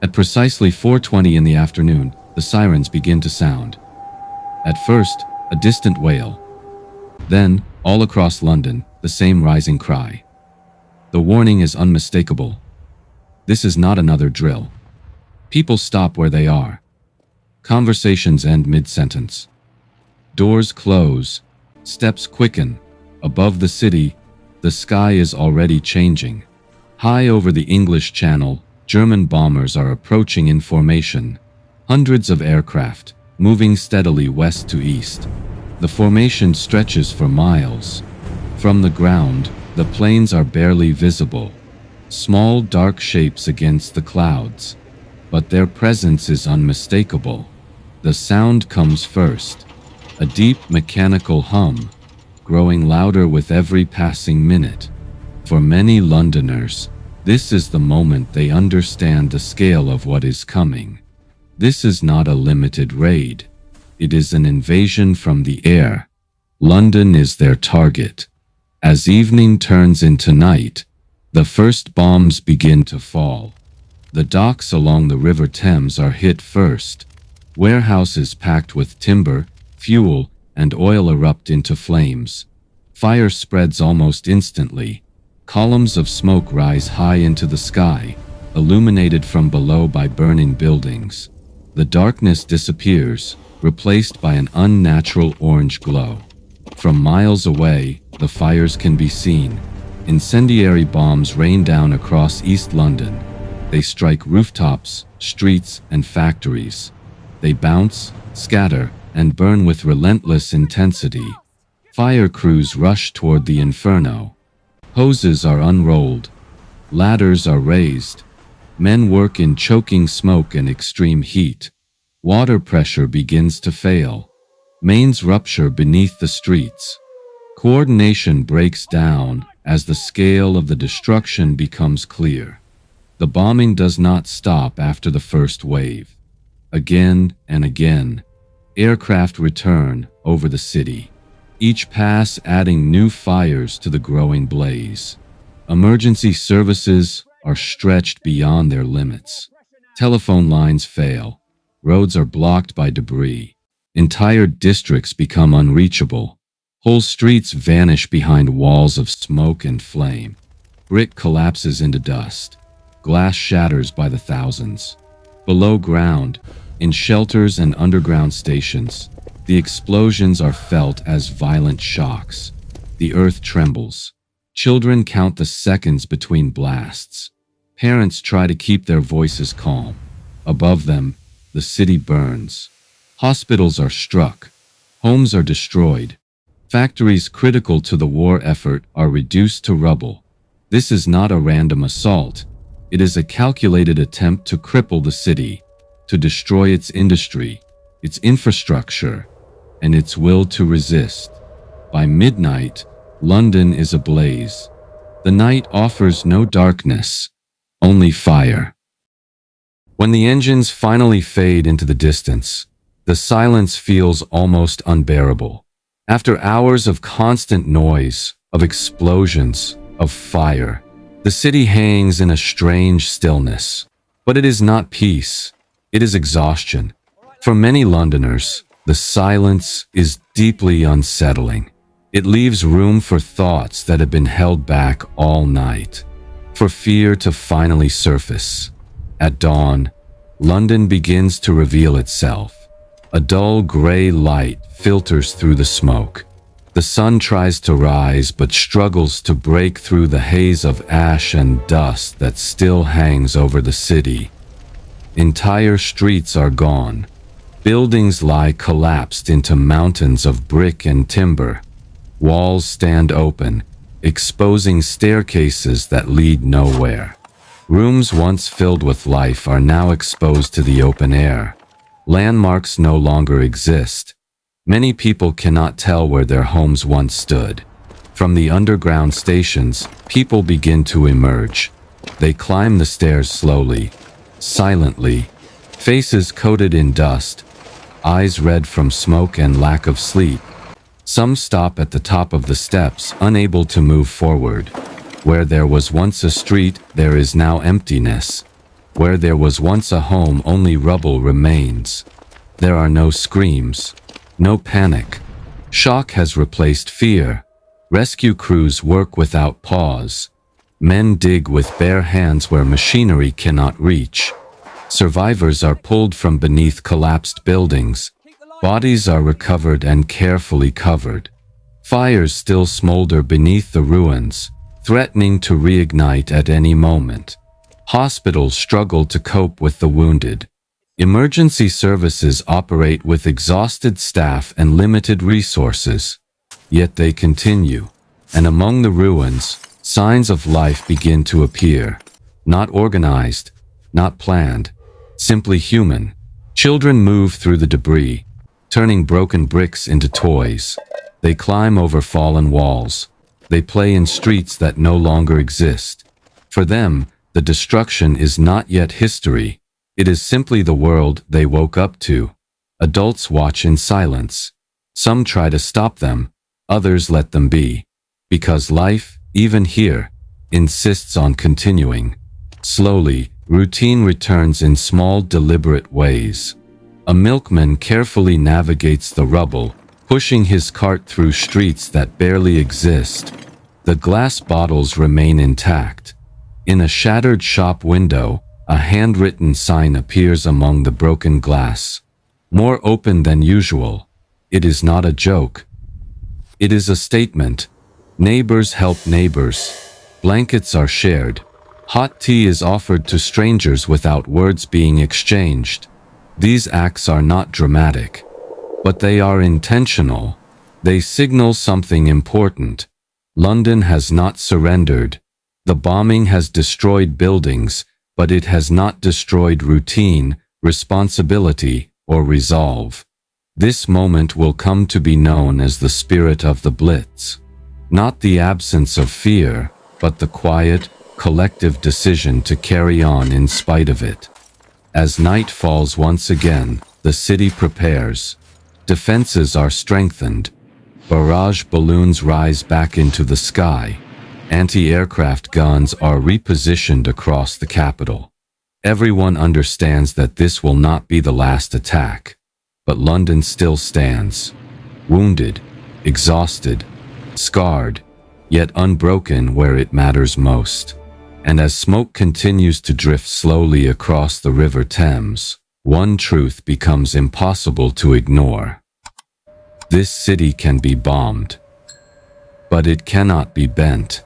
At precisely 4:20 in the afternoon, the sirens begin to sound. At first, a distant wail. Then, all across London, the same rising cry. The warning is unmistakable. This is not another drill. People stop where they are. Conversations end mid-sentence. Doors close. Steps quicken. Above the city, the sky is already changing. High over the English Channel, German bombers are approaching in formation. Hundreds of aircraft, moving steadily west to east. The formation stretches for miles. From the ground, the planes are barely visible. Small dark shapes against the clouds. But their presence is unmistakable. The sound comes first. A deep mechanical hum, growing louder with every passing minute. For many Londoners, this is the moment they understand the scale of what is coming. This is not a limited raid. It is an invasion from the air. London is their target. As evening turns into night, the first bombs begin to fall. The docks along the River Thames are hit first. Warehouses packed with timber, fuel, and oil erupt into flames. Fire spreads almost instantly. Columns of smoke rise high into the sky, illuminated from below by burning buildings. The darkness disappears, replaced by an unnatural orange glow. From miles away, the fires can be seen. Incendiary bombs rain down across East London. They strike rooftops, streets, and factories. They bounce, scatter, and burn with relentless intensity. Fire crews rush toward the inferno. Hoses are unrolled. Ladders are raised. Men work in choking smoke and extreme heat. Water pressure begins to fail. Mains rupture beneath the streets. Coordination breaks down as the scale of the destruction becomes clear. The bombing does not stop after the first wave. Again and again, aircraft return over the city, each pass adding new fires to the growing blaze. Emergency services are stretched beyond their limits. Telephone lines fail. Roads are blocked by debris. Entire districts become unreachable. Whole streets vanish behind walls of smoke and flame. Brick collapses into dust. Glass shatters by the thousands. Below ground, in shelters and underground stations, the explosions are felt as violent shocks. The earth trembles. Children count the seconds between blasts. Parents try to keep their voices calm. Above them, the city burns. Hospitals are struck. Homes are destroyed. Factories critical to the war effort are reduced to rubble. This is not a random assault. It is a calculated attempt to cripple the city, to destroy its industry, its infrastructure, and its will to resist. By midnight, London is ablaze. The night offers no darkness, only fire. When the engines finally fade into the distance, the silence feels almost unbearable. After hours of constant noise, of explosions, of fire, the city hangs in a strange stillness. But it is not peace, it is exhaustion. For many Londoners, the silence is deeply unsettling. It leaves room for thoughts that have been held back all night, for fear to finally surface. At dawn, London begins to reveal itself. A dull gray light filters through the smoke. The sun tries to rise but struggles to break through the haze of ash and dust that still hangs over the city. Entire streets are gone. Buildings lie collapsed into mountains of brick and timber. Walls stand open, exposing staircases that lead nowhere. Rooms once filled with life are now exposed to the open air. Landmarks no longer exist. Many people cannot tell where their homes once stood. From the underground stations, people begin to emerge. They climb the stairs slowly, silently, faces coated in dust, eyes red from smoke and lack of sleep. Some stop at the top of the steps, unable to move forward. Where there was once a street, there is now emptiness. Where there was once a home, only rubble remains. There are no screams, no panic. Shock has replaced fear. Rescue crews work without pause. Men dig with bare hands where machinery cannot reach. Survivors are pulled from beneath collapsed buildings. Bodies are recovered and carefully covered. Fires still smolder beneath the ruins, threatening to reignite at any moment. Hospitals struggle to cope with the wounded. Emergency services operate with exhausted staff and limited resources. Yet they continue, and among the ruins, signs of life begin to appear. Not organized, not planned, simply human. Children move through the debris, turning broken bricks into toys. They climb over fallen walls. They play in streets that no longer exist. For them, the destruction is not yet history. It is simply the world they woke up to. Adults watch in silence. Some try to stop them, others let them be. Because life, even here, insists on continuing. Slowly, routine returns in small, deliberate ways. A milkman carefully navigates the rubble, pushing his cart through streets that barely exist. The glass bottles remain intact. In a shattered shop window, a handwritten sign appears among the broken glass. More open than usual. It is not a joke. It is a statement. Neighbors help neighbors. Blankets are shared. Hot tea is offered to strangers without words being exchanged. These acts are not dramatic, but they are intentional. They signal something important. London has not surrendered. The bombing has destroyed buildings, but it has not destroyed routine, responsibility, or resolve. This moment will come to be known as the spirit of the Blitz. Not the absence of fear, but the quiet, collective decision to carry on in spite of it. As night falls once again, the city prepares. Defenses are strengthened. Barrage balloons rise back into the sky. Anti-aircraft guns are repositioned across the capital. Everyone understands that this will not be the last attack. But London still stands. Wounded, exhausted, scarred, yet unbroken where it matters most. And as smoke continues to drift slowly across the River Thames, one truth becomes impossible to ignore. This city can be bombed, but it cannot be bent.